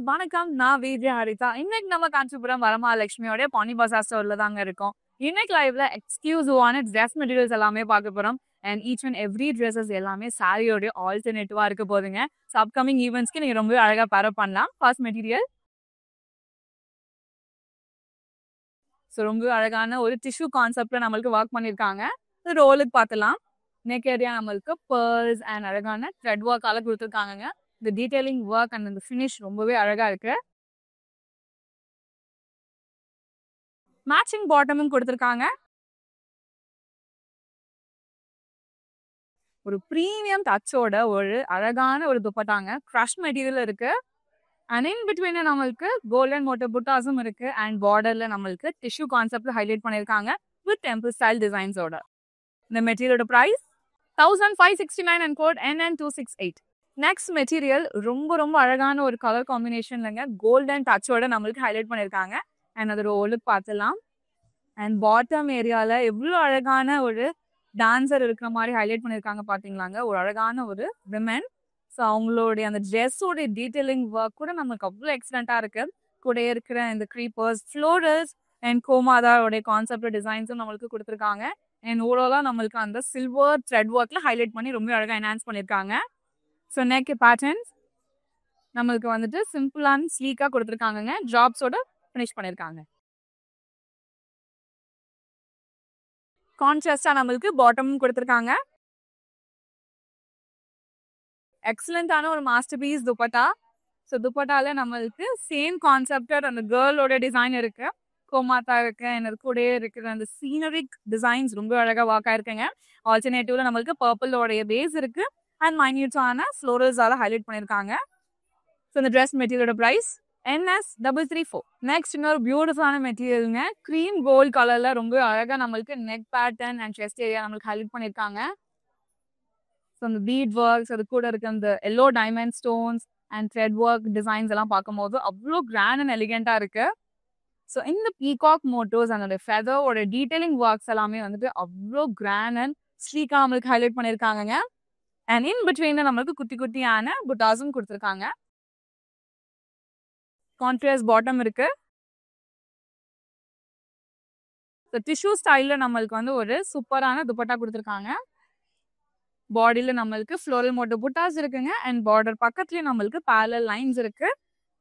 வணக்கம். நான் விஜய் ஹரிதா. இன்னைக்கு நம்ம காஞ்சிபுரம் வரமகாலட்சுமியோட பாண்டி பஜார் ஸ்டோர்ல தாங்க இருக்கோம். இன்னைக்கு லைவ்ல எக்ஸ்க்ளூசிவான ட்ரெஸ் மெட்டீரியல்ஸ் எல்லாமே பார்க்க போறோம். And each and every dresses எல்லாமே சாரியோட ஆல்டர்னேட்டிவா இருக்க போதுங்க. ஸோ அப்கமிங் ஈவெண்ட்ஸ்க்கு நீங்க ரொம்ப அழகா பேர் பண்ணலாம். ஃபர்ஸ்ட் மெட்டீரியல் ரொம்ப அழகான ஒரு டிஷ்யூ கான்செப்ட்ல நம்மளுக்கு ஒர்க் பண்ணியிருக்காங்க. ரோலுக்கு பார்த்துலாம். நெக் ஏரியா நம்மளுக்கு பேர்ல்ஸ் அண்ட் அழகான த்ரெட் ஒர்க்கால கொடுத்துருக்காங்க. இந்த டீடைலிங் ஒர்க் அண்ட் இந்த ஃபினிஷ் ரொம்பவே அழகா இருக்கு. மேட்சிங் பாட்டமும் கொடுத்துருக்காங்க. ஒரு ப்ரீமியம் டச்சோட ஒரு அழகான ஒரு துப்பட்டாங்க. க்ரஷ் மெட்டீரியல் இருக்கு. அண்ட் இன் பிட்வீன் நம்மளுக்கு கோல்டன் மோட்டர் புட்டாஸும் இருக்கு. அண்ட் பார்டர்ல நம்மளுக்கு டிஷ்யூ கான்செப்ட்ல ஹைலைட் பண்ணியிருக்காங்க வித் டெம்பிள் ஸ்டைல் டிசைன்ஸோட. இந்த மெட்டீரியலோட price 1569 and code NN268. Next material ரொம்ப அழகான ஒரு கலர் காம்பினேஷன்லங்க கோல்டன் டச்சோட நம்மளுக்கு ஹைலைட் பண்ணியிருக்காங்க. அண்ட் அதோட ஒலுக்கு பார்த்துலாம். அண்ட் பாட்டம் ஏரியால எவ்வளோ அழகான ஒரு டான்சர் இருக்கிற மாதிரி ஹைலைட் பண்ணியிருக்காங்க பார்த்தீங்களாங்க. ஒரு அழகான ஒரு விமன். ஸோ அவங்களுடைய அந்த ட்ரெஸ்ஸோடைய டீட்டெயிலிங் ஒர்க் கூட நமக்கு அவ்வளோ எக்ஸலண்ட்டாக இருக்கு. கூட இருக்கிற இந்த க்ரீப்பர்ஸ், ஃப்ளோரல்ஸ் அண்ட் கோமாதாவோடைய கான்செப்ட் டிசைன்ஸும் நம்மளுக்கு கொடுத்துருக்காங்க. அண்ட் ஓவராலாக நம்மளுக்கு அந்த சில்வர் த்ரெட் ஒர்க்ல ஹைலைட் பண்ணி ரொம்ப அழகாக என்ஹான்ஸ் பண்ணியிருக்காங்க. ஸோ நெக் பேட்டர்ன்ஸ் நம்மளுக்கு வந்துட்டு சிம்பிளான ஸ்லீக்காக கொடுத்துருக்காங்க. ட்ராப்ஸோட ஃபினிஷ் பண்ணியிருக்காங்க. கான்ட்ராஸ்டா நம்மளுக்கு பாட்டமும் கொடுத்துருக்காங்க. எக்ஸலண்டான ஒரு மாஸ்டர் பீஸ் துப்பட்டா. ஸோ துப்பட்டால நம்மளுக்கு சேம் கான்செப்டட் அந்த கேர்ளோட டிசைன் இருக்கு. கோமாத்தா இருக்கு. எனக்கு கூட இருக்கிற அந்த சீனரிக் டிசைன்ஸ் ரொம்ப அழகா ஒர்க் ஆயிருக்குங்க. ஆல்டர்னேட்டிவ்ல நம்மளுக்கு பர்பிளோடைய பேஸ் இருக்கு. அண்ட் மைன்யூட்டான ஃப்ளோரல்ஸால ஹைலைட் பண்ணியிருக்காங்க. ஸோ இந்த ட்ரெஸ் மெட்டீரியலோட ப்ரைஸ் NS334. நெக்ஸ்ட் இன்னொரு பியூட்டிஃபுல்லான மெட்டீரியலுங்க. க்ரீம் கோல்ட் கலர்ல ரொம்ப அழகா நம்மளுக்கு neck pattern and chest area நம்மளுக்கு ஹைலைட் பண்ணியிருக்காங்க. ஸோ அந்த பீட் ஒர்க்ஸ் அது கூட இருக்க அந்த yellow diamond stones and thread work designs எல்லாம் பார்க்கும்போது அவ்வளோ கிராண்ட் அண்ட் எலிகெண்டா இருக்கு. ஸோ இந்த பீகாக் மோட்டோஸ் அந்த ஃபெதரோட டீடைலிங் ஒர்க்ஸ் எல்லாமே வந்துட்டு அவ்வளோ கிராண்ட் அண்ட் ஸ்லீக்கா நம்மளுக்கு ஹைலைட் பண்ணியிருக்காங்க. அண்ட் இன் பிட்வீன்ல நம்மளுக்கு குட்டியான புட்டாஸும் கொடுத்துருக்காங்க. கான்ட்ராஸ்ட் பாட்டம் இருக்கு. டிஷ்யூ ஸ்டைல்ல நம்மளுக்கு வந்து ஒரு சூப்பரான துப்பட்டா கொடுத்துருக்காங்க. பாடியில நம்மளுக்கு ஃப்ளோரல் மோட்டோ புட்டாஸ் இருக்குங்க. அண்ட் பார்டர் பக்கத்துலயும் நம்மளுக்கு பேரலல் லைன்ஸ் இருக்கு.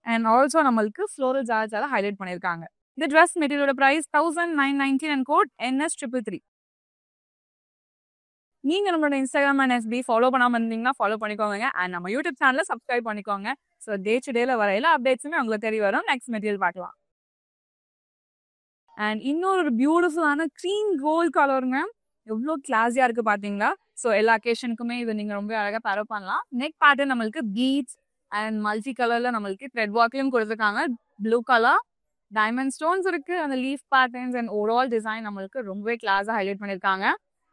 அண்ட் ஆல்சோ நம்மளுக்கு ஃப்ளோரல் ஜார்ஜால ஹைலைட் பண்ணியிருக்காங்க. இந்த ட்ரெஸ் மெட்டீரியலோட ப்ரைஸ் 1919 அண்ட் கோட் NS333. நீங்க நம்மளோட இன்ஸ்டாகிராம் அண்ட் FB ஃபாலோ பண்ணாம இருந்தீங்கன்னா ஃபாலோ பண்ணிக்கோங்க. அண்ட் நம்ம யூடியூப் சேனலை சப்ஸ்கிரைப் பண்ணிக்கோங்க. ஸோ டே டு டேல வர எல்லா அப்டேட்ஸுமே உங்களுக்கு தெரிய வரும். நெக்ஸ்ட் மெட்டீரியல் பார்க்கலாம். அண்ட் இன்னொரு பியூட்டிஃபுல்லான க்ரீம் கோல்ட் கலருங்க. எவ்வளோ கிளாஸியா இருக்கு பார்த்தீங்களா. ஸோ எல்லா அக்கேஷனுக்குமே இது நீங்க ரொம்ப அழகாக பேர் பண்ணலாம். நெக் பேட்டர்ன் நம்மளுக்கு பீட்ஸ் அண்ட் மல்டி கலர்ல நம்மளுக்கு த்ரெட் ஒர்க்லையும் கொடுத்துருக்காங்க. ப்ளூ கலர் டைமண்ட் ஸ்டோன்ஸ் இருக்கு. அந்த leaf patterns and overall design நம்மளுக்கு ரொம்பவே கிளாஸா ஹைலைட் பண்ணியிருக்காங்க.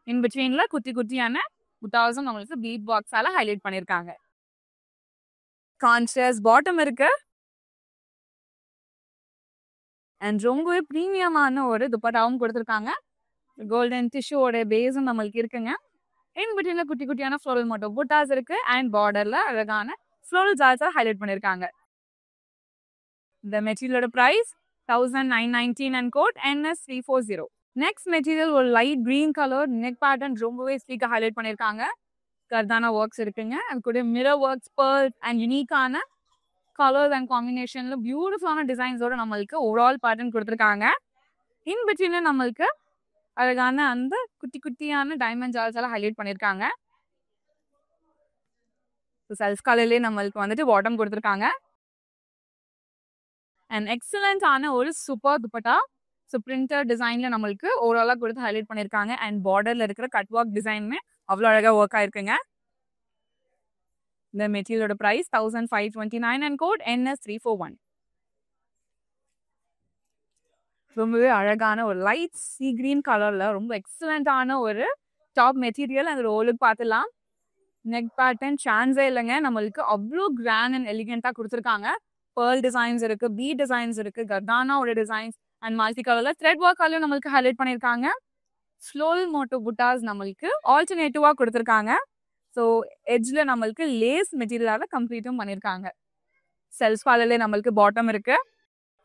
இன் பிட்வீன்ல குட்டியான புட்டாஸும் நம்மளுக்கு பீட் பாக்ஸால ஹைலைட் பண்ணியிருக்காங்க. கான்ட்ராஸ்ட் பாட்டம் இருக்கு. அண்ட் ரொம்பவே ப்ரீமியமான ஒரு துப்பட்டாவும் கொடுத்துருக்காங்க. கோல்டன் டிஷ்யூவோட பேஸும் நம்மளுக்கு இருக்குங்க. இன் பிட்வீன்ல குட்டியான ஃப்ளோரல் மோட்டோ புட்டாஸ் இருக்கு. அண்ட் பார்டர்ல அழகான ஃப்ளோரல் ஜார்ஜா ஹைலைட் பண்ணியிருக்காங்க. இந்த மெட்டீரியலோட price 1919 and code NS340. Next material ஒரு light green colour neck pattern ரொம்பவே ஸ்லீக்கா ஹைலைட் பண்ணியிருக்காங்க. கர்தானா ஒர்க்ஸ் இருக்குங்க. அது கூட மிரர் ஒர்க்ஸ், பேர்ல்ஸ் அண்ட் யூனிக்கான கலர்ஸ் அண்ட் காம்பினேஷன்ல பியூட்டிஃபுல்லான டிசைன்ஸோட நம்மளுக்கு ஓவரால் பேட்டர்ன் கொடுத்துருக்காங்க. இன் பிட்வீன்ல நம்மளுக்கு அழகான அந்த குட்டியான டைமண்ட் ஜார்ஸ் எல்லாம் ஹைலைட் பண்ணியிருக்காங்க. செல்ஃப் கலர்லேயே நம்மளுக்கு வந்துட்டு பாட்டம் கொடுத்துருக்காங்க. அண்ட் எக்ஸலண்டான ஒரு சூப்பர் துப்பட்டா. ஸோ பிரிண்டர் டிசைன்ல நம்மளுக்கு ஓவராலாக கொடுத்து ஹைலைட் பண்ணியிருக்காங்க. அண்ட் பார்டர்ல இருக்கிற கட் ஒர்க் டிசைனுமே அவ்வளோ அழகாக ஒர்க் ஆயிருக்குங்க. இந்த மெட்டீரியலோட ப்ரைஸ் 1529 அண்ட் கோட் NS341. ரொம்பவே அழகான ஒரு லைட் சீ கிரீன் கலர்ல ரொம்ப எக்ஸலண்டான ஒரு டாப் மெட்டீரியல். அந்த ரோலுக்கு பார்த்துலாம். நெக் பேட்டர்ன் சான்ஸே இல்லைங்க. நம்மளுக்கு அவ்வளோ கிராண்ட் அண்ட் எலிகெண்டா கொடுத்துருக்காங்க. பேர்ல் டிசைன்ஸ் இருக்கு, பீட் டிசைன்ஸ் இருக்கு, கர்தானாவோட டிசைன்ஸ் அண்ட் மல்டி கலர்ல த்ரெட் ஒர்க்காலையும் நம்மளுக்கு ஹைலைட் பண்ணியிருக்காங்க. ஃப்ளோரல் மோட்டோ புட்டாஸ் நம்மளுக்கு ஆல்டர்னேட்டிவா கொடுத்துருக்காங்க. ஸோ எட்ஜ்ல நம்மளுக்கு லேஸ் மெட்டீரியலால கம்ப்ளீட்டும் பண்ணியிருக்காங்க. செல்ஃப் காலர்லேயே நம்மளுக்கு பாட்டம் இருக்கு.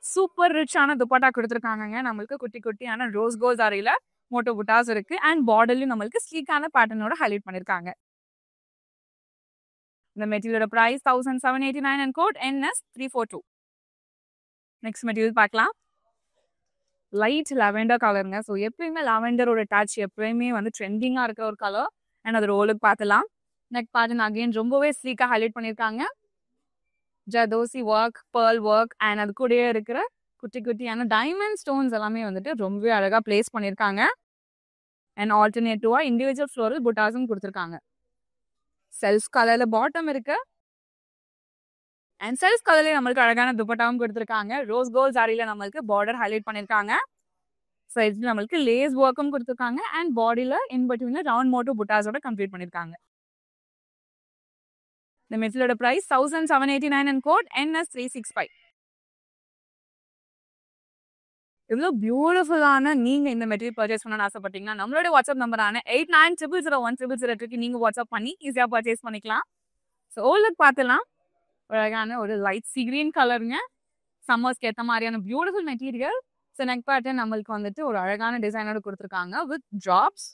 சூப்பர் ரிச்சான துப்பட்டா கொடுத்துருக்காங்க. நம்மளுக்கு குட்டி குட்டியான ரோஸ் கோல்ட் அறையில மோட்டோ புட்டாஸ் இருக்கு. அண்ட் பார்டர்லயும் நம்மளுக்கு ஸ்லீக்கான பேட்டர்னோட ஹைலைட் பண்ணிருக்காங்க. இந்த மெட்டீரியலோட price 1789 and code NS342. Next material பார்க்கலாம். லைட் லாவெண்டர் கலருங்க. ஸோ எப்பயுமே லாவெண்டரோட டச் எப்பயுமே வந்து ட்ரெண்டிங்காக இருக்கிற ஒரு கலர். அண்ட் அது ரோலுக்கு பார்த்துலாம். நெக் பேட்டர்ன் அகைன் ரொம்பவே ஸ்லீக்காக ஹைலைட் பண்ணியிருக்காங்க. ஜதோசி ஒர்க், பேர்ல் ஒர்க் அண்ட் அது கூடயே இருக்கிற குட்டி குட்டியான டைமண்ட் ஸ்டோன்ஸ் எல்லாமே வந்துட்டு ரொம்பவே அழகாக பிளேஸ் பண்ணியிருக்காங்க. அண்ட் ஆல்டர்னேட்டிவாக இண்டிவிஜுவல் ஃப்ளோரல் புட்டாஸும் கொடுத்துருக்காங்க. செல்ஃப் கலரில் பாட்டம் இருக்கு. அண்ட் செல்ஃப் கலர்லேயே நம்மளுக்கு அழகான துப்பட்டாவும் கொடுத்துருக்காங்க. ரோஸ் கோல்ட் சாரியில் நம்மளுக்கு பார்டர் ஹைலைட் பண்ணியிருக்காங்க. ஸோ இது நம்மளுக்கு லேஸ் ஒர்க்கும் கொடுத்துருக்காங்க. அண்ட் பாடியில் இன்பிட்வீனில் ரவுண்ட் மோட்டோ புட்டாஸோட கம்ப்ளீட் பண்ணியிருக்காங்க. இந்த மெட்டீரியலோட பிரைஸ் 1789 அண்ட் கோட் NS365. இவ்வளோ பியூட்டிஃபுல்லான நீங்கள் இந்த மெட்டீரியல் பர்ச்சேஸ் பண்ணணும்னு ஆசைப்பட்டீங்கன்னா நம்மளோட வாட்ஸ்அப் நம்பரான 8900010002 நீங்கள் வாட்ஸ்அப் பண்ணி ஈஸியாக பர்ச்சேஸ் பண்ணிக்கலாம். ஸோ ஓலுக்கு பார்த்துலாம். அழகான ஒரு லைட் சி கிரீன் கலருங்க. சம்மர்ஸ்க்கு ஏற்ற மாதிரியான beautiful material. So neck pattern நம்மளுக்கு வந்துட்டு ஒரு அழகான டிசைனோட கொடுத்துருக்காங்க வித் ட்ராப்ஸ்.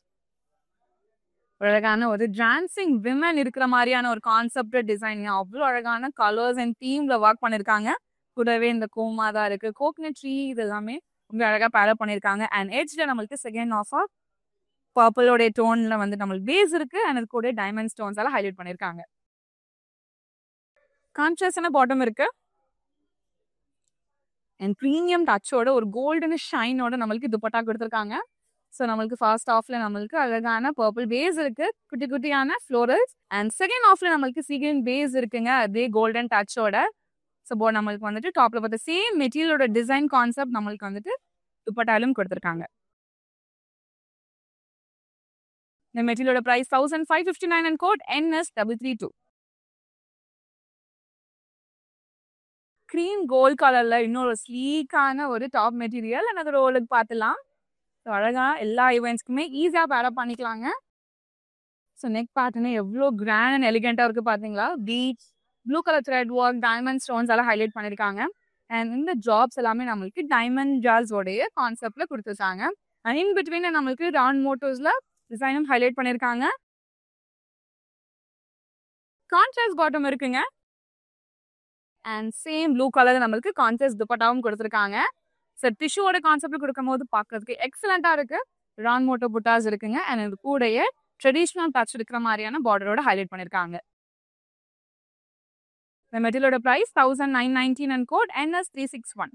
அழகான ஒரு டான்சிங் விமன் இருக்கிற மாதிரியான ஒரு கான்செப்ட் டிசைன். அவ்வளோ அழகான கலர்ஸ் அண்ட் தீம்ல ஒர்க் பண்ணியிருக்காங்க. கூடவே இந்த கோமா தான் இருக்கு, கோகனட் ட்ரீ, இது எல்லாமே ரொம்ப அழகாக பேரப் பண்ணியிருக்காங்க. அண்ட் எட்ஜில் நம்மளுக்கு செகண்ட் ஆஃபா பர்பிளோடைய டோனில் வந்து நம்மளுக்கு பேஸ் இருக்கு. அண்ட் அது கூட டைமண்ட் ஸ்டோன்ஸ் எல்லாம் ஹைலைட் பண்ணியிருக்காங்க. கான்ட்ராஸ்டான பாட்டம் இருக்கு. அண்ட் ப்ரீமியம் டச்சோட ஒரு கோல்டன் ஷைனோட நம்மளுக்கு துப்பட்டா கொடுத்துருக்காங்க. ஸோ நம்மளுக்கு ஃபர்ஸ்ட் ஆஃப்ல நம்மளுக்கு அழகான பர்பிள் பேஸ் இருக்கு, குட்டி குட்டியான ஃப்ளோரல்ஸ். அண்ட் செகண்ட் ஆஃப்ல நம்மளுக்கு சீக்ரெட் பேஸ் இருக்குங்க, அதே கோல்டன் டச்சோட. ஸோ நம்மளுக்கு வந்துட்டு டாப்ல பார்த்த சேம் மெட்டீரியலோட டிசைன் கான்செப்ட் நம்மளுக்கு வந்துட்டு துப்பட்டாலும் கொடுத்துருக்காங்க. இந்த மெட்டீரியலோட price 1559 and code NS332. Cream gold கலர்ல இன்னொரு ஸ்லீக்கான ஒரு டாப் மெட்டீரியல். அண்ட் அது ரோலுக்கு பார்த்துலாம். ஸோ அழகா எல்லா ஈவெண்ட்ஸ்க்குமே ஈஸியாக பேரப் பண்ணிக்கலாங்க. ஸோ நெக் பேட்டர்னே எவ்வளோ கிராண்ட் அண்ட் எலிகென்ட்டாக இருக்குது பார்த்தீங்களா. Beach, blue colour thread work, diamond stones எல்லாம் ஹைலைட் பண்ணியிருக்காங்க. அண்ட் இந்த ஜாப்ஸ் எல்லாமே நம்மளுக்கு டைமண்ட் ஜால்ஸோடைய கான்செப்டில் கொடுத்துருக்காங்க. அண்ட் இன் பிட்வீன் நம்மளுக்கு ரவுண்ட் மோட்டோஸில் டிசைனும் ஹைலைட் பண்ணியிருக்காங்க. கான்ட்ராஸ்ட் பாட்டம் இருக்குங்க. அண்ட் சேம் ப்ளூ கலர் நம்மளுக்கு கான்ட்ராஸ்ட் துப்பட்டாவும் கொடுத்துருக்காங்க. ஸோ டிஷ்யூவோட கான்செப்ட் கொடுக்கும் போது பார்க்கறதுக்கு எக்ஸலண்ட்டாக இருக்கு. ரவுண்ட் மோட்டோ புட்டாஸ் இருக்குங்க. அண்ட் இது கூடயே ட்ரெடிஷ்னல் டச் இருக்கிற மாதிரியான பார்டரோட ஹைலைட் பண்ணியிருக்காங்க. இந்த மெட்டீரியலோட price 1919 and code NS361.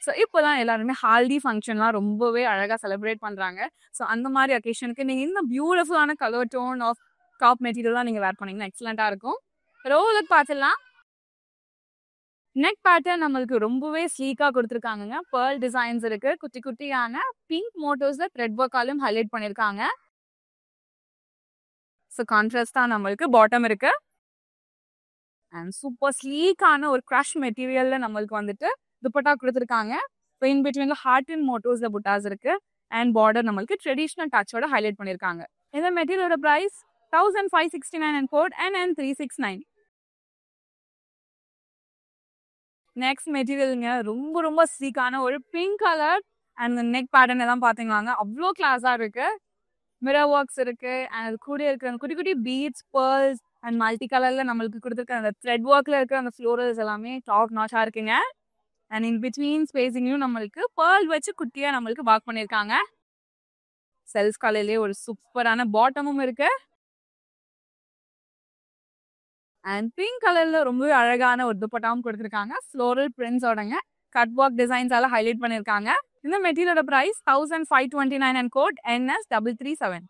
So இப்போதான் எல்லாருமே ஹால்டி ஃபங்க்ஷன்லாம் ரொம்பவே அழகாக செலிப்ரேட் பண்ணுறாங்க. ஸோ அந்த மாதிரி அக்கேஷனுக்கு நீங்கள் இந்த பியூட்டிஃபுல்லான கலர் டோன் ஆஃப் டாப் மெட்டீரியல்லாம் நீங்கள் வேர் பண்ணிங்கன்னா எக்ஸலண்ட்டாக இருக்கும். ரோலுக்கு பார்த்துலாம். நெக் பேட்டர்ன் நம்மளுக்கு ரொம்பவே ஸ்லீக்காக கொடுத்துருக்காங்க. பேர்ல் டிசைன்ஸ் இருக்கு, குட்டி குட்டியான பிங்க் மோட்டோஸில் த்ரெட் ஒர்க்காலும் ஹைலைட் பண்ணியிருக்காங்க. ஸோ கான்ட்ராஸ்டாக நம்மளுக்கு பாட்டம் இருக்கு. அண்ட் சூப்பர் ஸ்லீக்கான ஒரு க்ரஷ் மெட்டீரியலில் நம்மளுக்கு வந்துட்டு துப்பட்டா கொடுத்துருக்காங்க. ஸோ இன் பிட்வீனில் ஹார்ட் அண்ட் மோட்டோஸில் புட்டாஸ் இருக்கு. அண்ட் பார்டர் நம்மளுக்கு ட்ரெடிஷ்னல் டச்சோட ஹைலைட் பண்ணியிருக்காங்க. இந்த மெட்டீரியலோட price 1569 and code NN369. Next மெட்டீரியலுங்க ரொம்ப ரொம்ப ஸ்லீக்கான ஒரு pink colour. And neck pattern எல்லாம் பார்த்தீங்களாங்க அவ்வளோ கிளாஸாக இருக்கு. மிரர் ஒர்க்ஸ் இருக்கு. அண்ட் அது கூட இருக்கிற குட்டி குட்டி பீட்ஸ், பேர்ல்ஸ் அண்ட் மல்டி கலர்ல நம்மளுக்கு கொடுத்துருக்க அந்த த்ரெட் ஒர்க்ல இருக்கிற அந்த ஃப்ளோரல்ஸ் எல்லாமே டாப் நாச்சா இருக்குங்க. அண்ட் இன் பிட்வீன் ஸ்பேசிங்லையும் நம்மளுக்கு பேர்ல் வச்சு குட்டியா நம்மளுக்கு ஒர்க் பண்ணியிருக்காங்க. செல்ஃப் கலர்லேயே ஒரு சூப்பரான பாட்டமும் இருக்கு. அண்ட் பிங்க் கலர்ல ரொம்பவே அழகான ஒரு துப்பட்டாவும் கொடுத்துருக்காங்க. ஃப்ளோரல் பிரிண்ட்ஸோடங்க கட் ஒர்க் டிசைன்ஸ் எல்லாம் ஹைலைட் பண்ணியிருக்காங்க. இந்த மெட்டீரியலோட price 1529 and code NS337.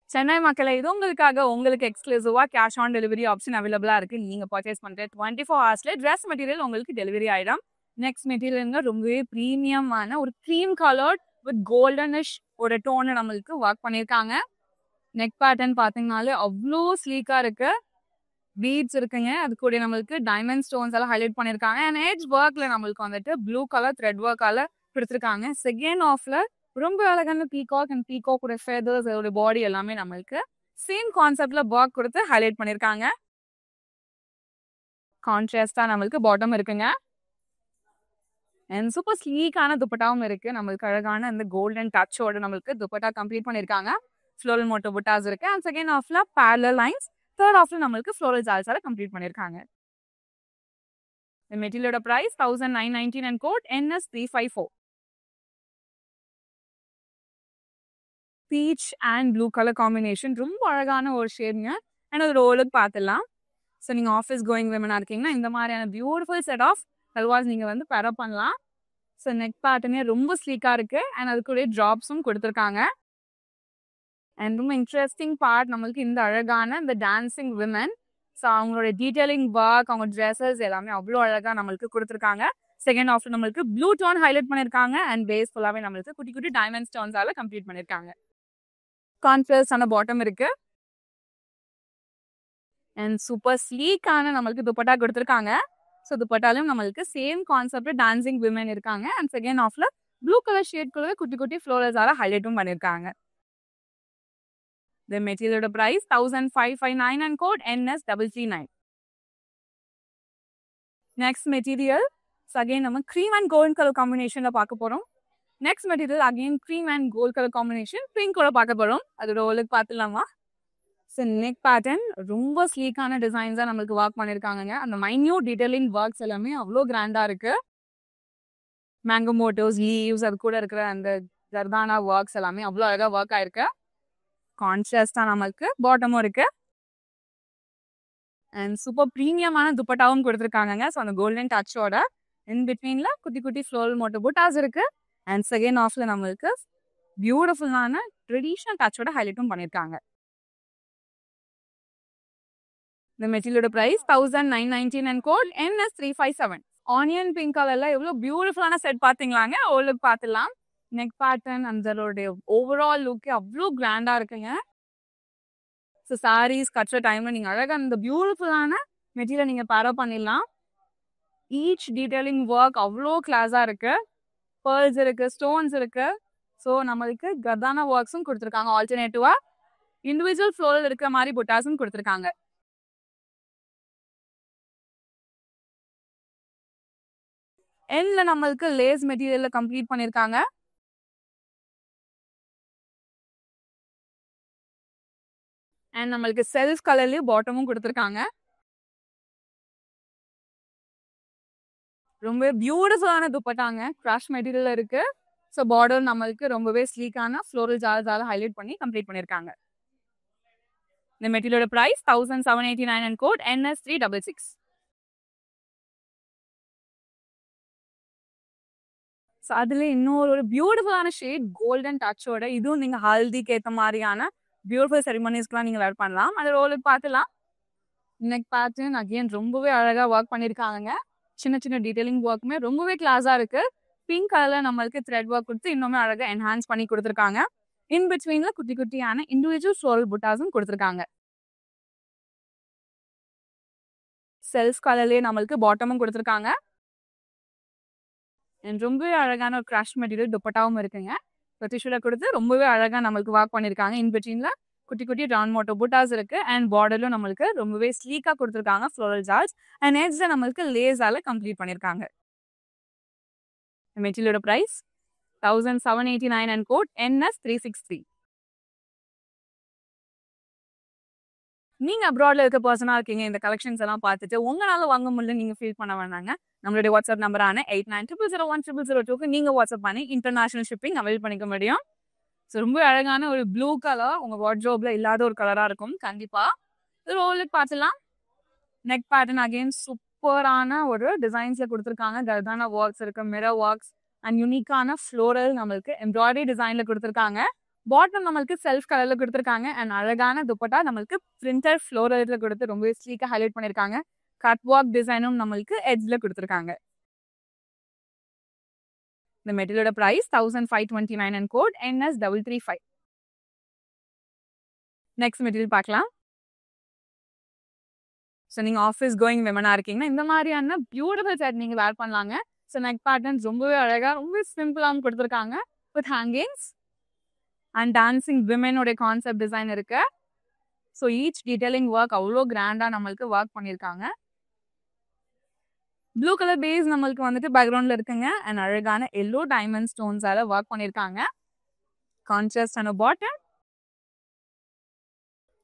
Chennai மக்களை, இது உங்களுக்கு எக்ஸ்க்ளூசிவா கேஷ் ஆன் டெலிவரி ஆப்ஷன் அவைலபிளா இருக்கு. நீங்க பர்ச்சேஸ் பண்ற 24 ஹவர்ஸ்ல ட்ரெஸ் மெட்டீரியல் உங்களுக்கு டெலிவரி ஆயிடும். நெக்ஸ்ட் மெட்டீரியலுங்க ரொம்பவே ப்ரீமியமான ஒரு க்ரீம் கலர் வித் கோல்டனிஷ் ஒரு டோன் நம்மளுக்கு ஒர்க் பண்ணியிருக்காங்க. நெக் பேட்டர்ன் பார்த்தீங்கனாலே அவ்வளோ ஸ்லீக்காக இருக்கு. பீட்ஸ் இருக்குங்க, அது கூட நம்மளுக்கு டைமண்ட் ஸ்டோன்ஸ் எல்லாம் ஹைலைட் பண்ணியிருக்காங்க. அண்ட் எட்ஜ் ஒர்க்ல நம்மளுக்கு வந்துட்டு ப்ளூ கலர் த்ரெட் ஒர்க்கால கொடுத்துருக்காங்க. செகண்ட் ஆஃப்ல ரொம்ப அழகான பீகாக் அண்ட் பீகாக்கோட ஃபெதர்ஸ் அதோட பாடி எல்லாமே நம்மளுக்கு சேம் கான்செப்ட்ல ஒர்க் கொடுத்து ஹைலைட் பண்ணியிருக்காங்க. கான்ட்ராஸ்டா நம்மளுக்கு பாட்டம் இருக்குங்க. அண்ட் சூப்பர் ஸ்லீக்கான துப்பட்டாவும் இருக்கு. நம்மளுக்கு அழகான அந்த கோல்டன் டச்சோட நம்மளுக்கு துப்பட்டா கம்ப்ளீட் பண்ணியிருக்காங்க. ஃப்ளோரல் மோட்டோ புட்டாஸ் இருக்கு. அண்ட் செகண்ட் ஹாஃப்ல பேரலல் லைன்ஸ், தேர்ட் ஹாஃப்ல நம்மளுக்கு ஃப்ளோரல் ஜால்ஸால கம்ப்ளீட் பண்ணியிருக்காங்க. இந்த மெட்டீரியலோட price 1919 and code NS354. Peach and blue colour combination ரொம்ப அழகான ஒரு ஷேடுங்க. அண்ட் ஒரு ரோலுக்கு பார்த்துடலாம். ஸோ நீங்கள் ஆஃபீஸ் கோயிங் விமனாக இருக்கீங்கன்னா இந்த மாதிரியான பியூட்டிஃபுல் செட் ஆஃப் சல்வார்ஸ் நீங்கள் வந்து பெரப் பண்ணலாம். ஸோ நெக் பேட்டர்னே ரொம்ப ஸ்லீக்காக இருக்குது. அண்ட் அதுக்குள்ளே ட்ராப்ஸும் கொடுத்துருக்காங்க. அண்ட் ரொம்ப இன்ட்ரெஸ்டிங் பார்ட் நம்மளுக்கு இந்த அழகான இந்த டான்சிங் விமன். ஸோ அவங்களோட டீட்டெயிலிங் ஒர்க், அவங்க ட்ரெஸ்ஸஸ் எல்லாமே அவ்வளோ அழகாக நம்மளுக்கு கொடுத்துருக்காங்க. செகண்ட் ஆஃப்ல நம்மளுக்கு ப்ளூ டோன் ஹைலைட் பண்ணியிருக்காங்க. அண்ட் பேஸ் ஃபுல்லாகவே நம்மளுக்கு குட்டி குட்டி டைமண்ட் ஸ்டோன்ஸால கம்ப்ளீட் பண்ணியிருக்காங்க. கான்ட்ராஸ்டான பாட்டம் இருக்கு. அண்ட் சூப்பர் ஸ்லீக்கான நம்மளுக்கு துப்பட்டா கொடுத்துருக்காங்க. ஸோ துப்பட்டாலும் நம்மளுக்கு சேம் கான்செப்ட் டான்சிங் விமன் இருக்காங்க. அண்ட் செகண்ட் ஆஃப்ல ப்ளூ கலர் ஷேட்குள்ளே குட்டி குட்டி ஃப்ளோரஸால ஹைலைட்டும் பண்ணியிருக்காங்க. The மெட்டீரியலோட price 1559 and code NS339. Next material again நம்ம க்ரீம் அண்ட் கோல்ட் கலர் காம்பினேஷன்ல பார்க்க போறோம். Next material again cream and gold colour combination பிங்கோட பார்க்க போறோம். அதோட ஓலுக்கு பார்த்துலாமா? ஸோ நெக் பேட்டர்ன் ரொம்ப ஸ்லீக்கான டிசைன்ஸாக நம்மளுக்கு ஒர்க் பண்ணியிருக்காங்க. அந்த மைன்யூட் டீட்டெயிலிங் ஒர்க்ஸ் எல்லாமே அவ்வளோ கிராண்டாக இருக்கு. மேங்கோ மோட்டோஸ், லீவ்ஸ், அது கூட இருக்கிற அந்த ஜர்தானா ஒர்க்ஸ் எல்லாமே அவ்வளோ அழகாக ஒர்க் ஆயிருக்கு. கான்ட்ராஸ்டா நம்மளுக்கு பாட்டமும் இருக்கு. அண்ட் சூப்பர் ப்ரீமியமான துப்பட்டாவும் கொடுத்துருக்காங்க. ஸோ அந்த கோல்டன் டச்சோட இன் பிட்வீன்ல குட்டி குட்டி ஃப்ளோரல் மோட்டோ புட்டாஸ் இருக்கு. அண்ட் செகண்ட் ஆஃப்ல நம்மளுக்கு பியூட்டிஃபுல்லான ட்ரெடிஷ்னல் டச்சோட ஹைலைட்டும் பண்ணியிருக்காங்க. இந்த மெட்டீரியலோட price 1919 and code NS357. Onion pink கலர்ல எவ்வளோ பியூட்டிஃபுல்லான செட் பார்த்தீங்களாங்க. ஓலுக்கு பார்த்துலாம். நெக் பேட்டர்ன் அதோடைய ஓவரால் லுக்கே அவ்வளோ கிராண்டா இருக்குங்க. ஸோ சாரீஸ் கட்டுற டைம்ல நீங்க அழகாக அந்த பியூட்டிஃபுல்லான மெட்டீரியல் நீங்க பேரப் பண்ணிடலாம். ஈச் டீட்டெயிலிங் ஒர்க் அவ்வளோ கிளாஸா இருக்கு. பேர்ல்ஸ் இருக்கு, ஸ்டோன்ஸ் இருக்கு. ஸோ நம்மளுக்கு கர்தானா ஒர்க்ஸும் கொடுத்துருக்காங்க. ஆல்டர்னேட்டிவா இண்டிவிஜுவல் ஃப்ளோரல் இருக்கிற மாதிரி புட்டாஸும் கொடுத்துருக்காங்க. எண்ட்ல நம்மளுக்கு லேஸ் மெட்டீரியல்ல கம்ப்ளீட் பண்ணியிருக்காங்க. அண்ட் நம்மளுக்கு செல்ஃப் கலர்லயும் பாட்டமும் கொடுத்துருக்காங்க. ரொம்ப பியூட்டிஃபுல்லான துப்பட்டாங்க. கிராஷ் மெட்டீரியல் இருக்கு. ஸோ பார்டர் நம்மளுக்கு ரொம்பவே ஸ்லீக்கான ஃப்ளோரல் ஜார்ஸால ஹைலைட் பண்ணி கம்ப்ளீட் பண்ணியிருக்காங்க. இந்த மெட்டீரியலோட price 1789 and code NS366. So அதுல இன்னொரு பியூட்டிஃபுல்லான ஷேட் கோல்டன் டச்சோட, இதுவும் நீங்க ஹல்திக்கு ஏற்ற மாதிரியான பியூட்டிஃபுல் செரிமனிஸ்க்குலாம் நீங்க வேர் பண்ணலாம். அது ரோலுக்கு பார்த்துலாம். நெக் பேட்டர்ன் அகைன் ரொம்பவே அழகா ஒர்க் பண்ணியிருக்காங்க. சின்ன சின்ன டீட்டெயிலிங் ஒர்க்குமே ரொம்பவே கிளாஸா இருக்கு. பிங்க் கலர்ல நம்மளுக்கு த்ரெட் ஒர்க் கொடுத்து இன்னுமே அழகா என்ஹான்ஸ் பண்ணி கொடுத்துருக்காங்க. இன் பிட்வீன்ல குட்டி குட்டியான இண்டிவிஜுவல் ஃப்ளோரல் புட்டாஸும் கொடுத்துருக்காங்க. செல்ஃப் கலர்லயே நம்மளுக்கு பாட்டமும் கொடுத்துருக்காங்க. ரொம்பவே அழகான ஒரு கிராஷ் மெட்டீரியல் துப்பட்டாவும் இருக்குங்க. டிஷ்யூல கொடுத்து ரொம்பவே அழகா நம்மளுக்கு ஒர்க் பண்ணியிருக்காங்க. இன் பிட்வீன்ல குட்டி குட்டி ரவுண்ட் மோட்டோ புட்டாஸ் இருக்கு. அண்ட் பார்டர்லும் நம்மளுக்கு ரொம்பவே ஸ்லீக்கா கொடுத்துருக்காங்க ஃப்ளோரல் ஜார்ஸ். அண்ட் எட்ஜ்ல நம்மளுக்கு லேஸால கம்ப்ளீட் பண்ணியிருக்காங்க. மெட்டீரியலோட பிரைஸ் 1789 அண்ட் கோட் NS363. நீங்க அப்ராட்ல இருக்க பர்சனா இருக்கீங்க, இந்த கலெக்ஷன்ஸ் எல்லாம் பார்த்துட்டு உங்களால வாங்க முடியல நீங்க ஃபீல் பண்ண வேண்டாங்க. நம்மளுடைய வாட்ஸ்அப் நம்பரான 8900010002 நீங்க வாட்ஸ்அப் பண்ணி இன்டர்நேஷனல் ஷிப்பிங் அவைல் பண்ணிக்க முடியும். ஸோ ரொம்ப அழகான ஒரு ப்ளூ கலர் உங்க வார்ட்ரோப்ல இல்லாத ஒரு கலரா இருக்கும். கண்டிப்பா ரோலுக்கு பார்த்துலாம். நெக் பேட்டர்ன் அகைன் சூப்பரான ஒரு டிசைன்ஸ்ல கொடுத்துருக்காங்க. கர்தானா ஒர்க்ஸ் இருக்கு, மிரர் ஒர்க்ஸ் அண்ட் யூனிக்கான ஃப்ளோரல் நம்மளுக்கு எம்ப்ராய்டரி டிசைன்ல கொடுத்துருக்காங்க. பாட்டம் நம்மளுக்கு செல்ஃப் கலர்ல கொடுத்துருக்காங்க. அண்ட் அழகான துப்பட்டா நம்மளுக்கு பிரிண்டர் ஃப்ளோரல்ல கொடுத்து ரொம்ப ஸ்லீக்கா ஹைலைட் பண்ணிருக்காங்க. கட் ஒர்க் டிசைனும் நம்மளுக்கு எட்ஜ்ல கொடுத்துருக்காங்க. இந்த மெட்டீரியலோட price 1529 and code NS335. Next material பார்க்கலாம். ஸோ நீங்க ஆஃபீஸ் கோயிங் விமனா இருக்கீங்கன்னா இந்த மாதிரியான பியூட்டிஃபுல் செட் நீங்க வேர் பண்ணலாங்க. ஸோ நெக் பேட்டர்ன்ஸ் ரொம்பவே அழகா ரொம்ப சிம்பிளாகவும் கொடுத்துருக்காங்க. with hangings and dancing women ஓட கான்செப்ட் டிசைன் இருக்கு. ஸோ ஈச் டீடைலிங் ஒர்க் அவ்வளோ கிராண்டாக நம்மளுக்கு ஒர்க் பண்ணியிருக்காங்க. ப்ளூ கலர் பேஸ் நம்மளுக்கு வந்துட்டு பேக்ரவுண்டில் இருக்குங்க. அண்ட் அழகான எல்லோ டைமண்ட் ஸ்டோன்ஸால ஒர்க் பண்ணியிருக்காங்க. கான்ட்ராஸ்ட் ஆன பாட்டம்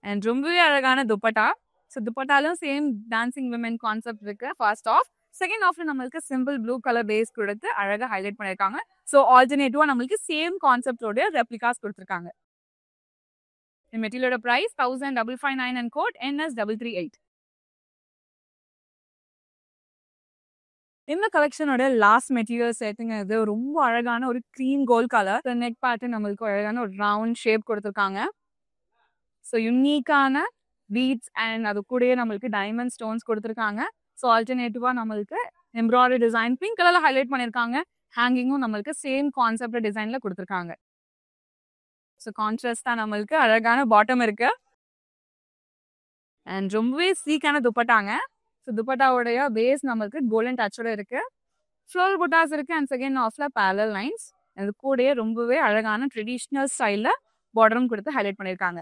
அண்ட் ரொம்பவே அழகான துப்பட்டா. ஸோ துப்பட்டாலும் சேம் டான்சிங் விமன் கான்செப்ட் இருக்கு. ஃபர்ஸ்ட் ஆஃப் செகண்ட் ஆஃப்ல நம்மளுக்கு சிம்பிள் ப்ளூ கலர் பேஸ் கொடுத்து அழகாக ஹைலைட் பண்ணியிருக்காங்க. ஸோ ஆல்டர்னேட்டிவா நம்மளுக்கு சேம் கான்செப்டோட ரெப்ளிகாஸ் கொடுத்துருக்காங்க. இந்த மெட்டீரியலோட பிரைஸ் 1559 அண்ட் கோட் NS338. இந்த கலெக்ஷனோட லாஸ்ட் மெட்டீரியல் செட்டுங்க. இது ரொம்ப அழகான ஒரு cream gold colour. Neck pattern நம்மளுக்கு அழகான ஒரு ரவுண்ட் ஷேப் கொடுத்துருக்காங்க. ஸோ யூனிக்கான பீட்ஸ் அண்ட் அது கூடயே நம்மளுக்கு டைமண்ட் ஸ்டோன்ஸ் கொடுத்துருக்காங்க. ஸோ ஆல்டர்னேட்டிவா நம்மளுக்கு எம்ப்ராய்டரி டிசைன் பிங்க் கலர்ல ஹைலைட் பண்ணியிருக்காங்க. ஹேங்கிங்கும் நம்மளுக்கு சேம் கான்செப்ட் டிசைன்ல கொடுத்துருக்காங்க. ஸோ கான்ட்ராஸ்டா நம்மளுக்கு அழகான பாட்டம் இருக்கு. அண்ட் ரொம்பவே சீக்கான துப்பட்டாங்க. ஸோ துப்பட்டாவுடைய பேஸ் நம்மளுக்கு கோல்டன் டச்சோட இருக்கு. ஃப்ளோரல் புட்டாஸ் இருக்கு. அண்ட் செகண்ட் ஆஃப்ல பேரலல் லைன்ஸ். அது கூடயே ரொம்பவே அழகான ட்ரெடிஷ்னல் ஸ்டைல்ல பார்டரும் கொடுத்து ஹைலைட் பண்ணியிருக்காங்க.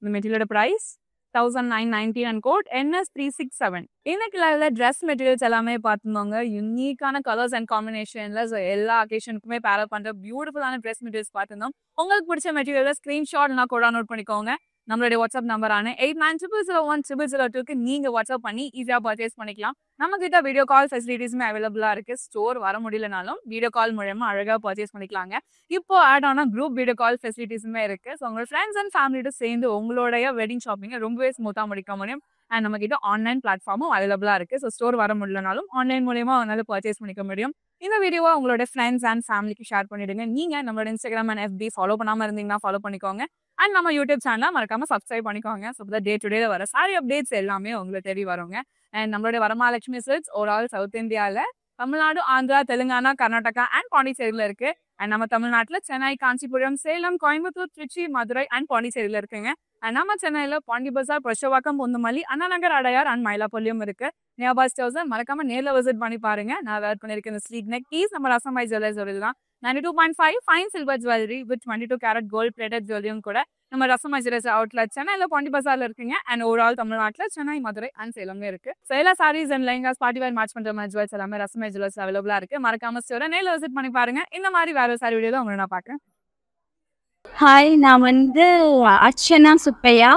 இந்த மெட்டீரியலோட பிரைஸ் 1990 அண்ட் கோட் NS367. இன்னைக்கு ட்ரெஸ் மெட்டீரியல்ஸ் எல்லாமே பார்த்துருந்தோங்க. யூனிக்கான கலர்ஸ் அண்ட் காம்பினேஷன்ல எல்லா அக்கேஷனுக்குமே பேரல் பண்ற பியூட்டிஃபுல்லான ட்ரெஸ் மெட்டீரியல்ஸ் பார்த்துருந்தோம். உங்களுக்கு பிடிச்ச மெட்டீரியல் ஸ்கிரீன்ஷாட் நான் கூட நோட் பண்ணிக்கோங்க. நம்மளுடைய வாட்ஸ்அப் நம்பரான 8900010002க்கு நீங்க வாட்ஸ்அப் பண்ணி ஈஸியா பர்ச்சேஸ் பண்ணிக்கலாம். நம்ம கிட்ட வீடியோ கால் ஃபெசிலிட்டிஸுமே அவைலபிளா இருக்கு. ஸ்டோர் வர முடியலனாலும் வீடியோ கால் மூலமா அழகா பர்ச்சேஸ் பண்ணிக்கலாங்க. இப்போ ஆட் ஆன குரூப் வீடியோ கால் ஃபெசிலிட்டிஸுமே இருக்கு. ஸோ உங்க ஃப்ரெண்ட்ஸ் அண்ட் ஃபேமிலியோட சேர்ந்து உங்களுடைய வெட்டிங் ஷாப்பிங்கை ரொம்பவே ஸ்மூத்தா முடிக்க முடியும். அண்ட் நம்ம கிட்ட ஆன்லைன் பிளாட்ஃபார்மும் அவைலபிளா இருக்கு. ஸோ ஸ்டோர் வர முடியலனாலும் ஆன்லைன் மூலமா அவங்களால பர்ச்சேஸ் பண்ணிக்க முடியும். இந்த வீடியோவை உங்களோட ஃப்ரெண்ட்ஸ் அண்ட் ஃபேமிலிக்கு ஷேர் பண்ணிடுங்க. நீங்க நம்மளோட இன்ஸ்டாகிராம் அண்ட் FB ஃபாலோ பண்ணாம இருந்தீங்கன்னா ஃபாலோ பண்ணிக்கோங்க. அண்ட் நம்ம யூடியூப் சேனலை மறக்காம சப்ஸ்கிரைப் பண்ணிக்கோங்க. ஸோ டே டு டே வர சாரி அப்டேட்ஸ் எல்லாமே உங்களுக்கு தெரிய வருங்க. அண்ட் நம்மளுடைய வரமகாலட்சுமி சில்க்ஸ் ஓவரால் சவுத் இந்தியாவில் தமிழ்நாடு, ஆந்திரா, தெலுங்கானா, கர்நாடகா அண்ட் பாண்டிச்சேரியில் இருக்கு. அண்ட் நம்ம தமிழ்நாட்டில் சென்னை, காஞ்சிபுரம், சேலம், கோயம்புத்தூர், திருச்சி, மதுரை அண்ட் பாண்டிச்சேரியில் இருக்குங்க. அண்ட் நம்ம சென்னையில் பாண்டி பஜார், புரஷவாக்கம், பொந்துமல்லி, அண்ணா நகர், அடையார் அண்ட் மயிலாப்பள்ளியும் இருக்கு. நியர்பை ஸ்டோர்ஸ் மறக்காம நேரில் விசிட் பண்ணி பாருங்க. நான் வேர் பண்ணியிருக்கேன் ஸ்லீக் நெக் பீஸ் நம்ம ரசமாய் ஜுவல்லர்ஸ் தான் 92.5 fine silver jewellery with 22 carat gold plated ஜுவல்லரியும் கூட நம்ம ரசமாய் ஜுவல்லர்ஸ் அவுட்லெட் சென்னையில் பாண்டி பஜார்ல இருக்குங்க. அண்ட் ஓவரால் தமிழ்நாட்டில் சென்னை, மதுரை அண்ட் சேலம் இருக்கு. ஸோ எல்லா saris and lehengas party wear match பண்ற மாதிரி ஜுவல்ஸ் எல்லாமே ரசமாய் ஜுவல்லர்ஸ் அவைலபிளா இருக்கு. மறக்காம ஸ்டோரை நேரில் விசிட் பண்ணி பாருங்க. இந்த மாதிரி வேற சாரி வீடியோ உங்களை நான் பார்க்கறேன். ஹாய், நான் அர்ச்சனா சுப்பையா.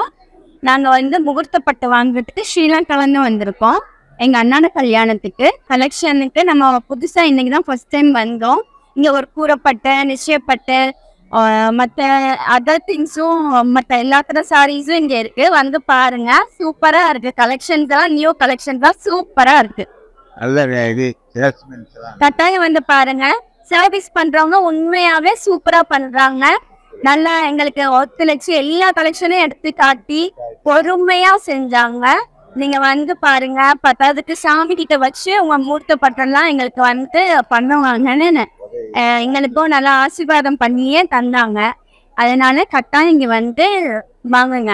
நாங்கள் முகூர்த்தப்பட்டு வாங்குறதுக்கு ஸ்ரீலங்காலேருந்து வந்திருக்கோம். எங்கள் அண்ணான கல்யாணத்துக்கு கலெக்ஷனுக்கு நம்ம புதுசாக இன்றைக்கி தான் ஃபர்ஸ்ட் டைம் வந்தோம். இங்கே ஒரு கூரைப்பட்டை, நிச்சயப்பட்டை, மற்ற அதர் திங்ஸும் மற்ற எல்லாத்தர சாரீஸும் இங்கே இருக்குது. வந்து பாருங்கள், சூப்பராக இருக்குது. கலெக்ஷன்ஸ் எல்லாம் நியூ கலெக்ஷன் தான், சூப்பராக இருக்குது. கட்டாயம் பாருங்கள். சர்வீஸ் பண்ணுறவங்க உண்மையாகவே சூப்பராக பண்ணுறாங்க. நல்லா எங்களுக்கு ஒத்துழைச்சி எல்லா கலெக்ஷனையும் எடுத்து காட்டி பொறுமையாக செஞ்சாங்க. நீங்கள் பாருங்க. பத்தாவதுக்கு சாமி கிட்ட வச்சு உங்கள் மூர்த்தப்பட்டெல்லாம் எங்களுக்கு பண்ணுவாங்கன்னு எங்களுக்கும் நல்லா ஆசீர்வாதம் பண்ணியே தந்தாங்க. அதனால கட்டாயம் இங்கே வாங்குங்க.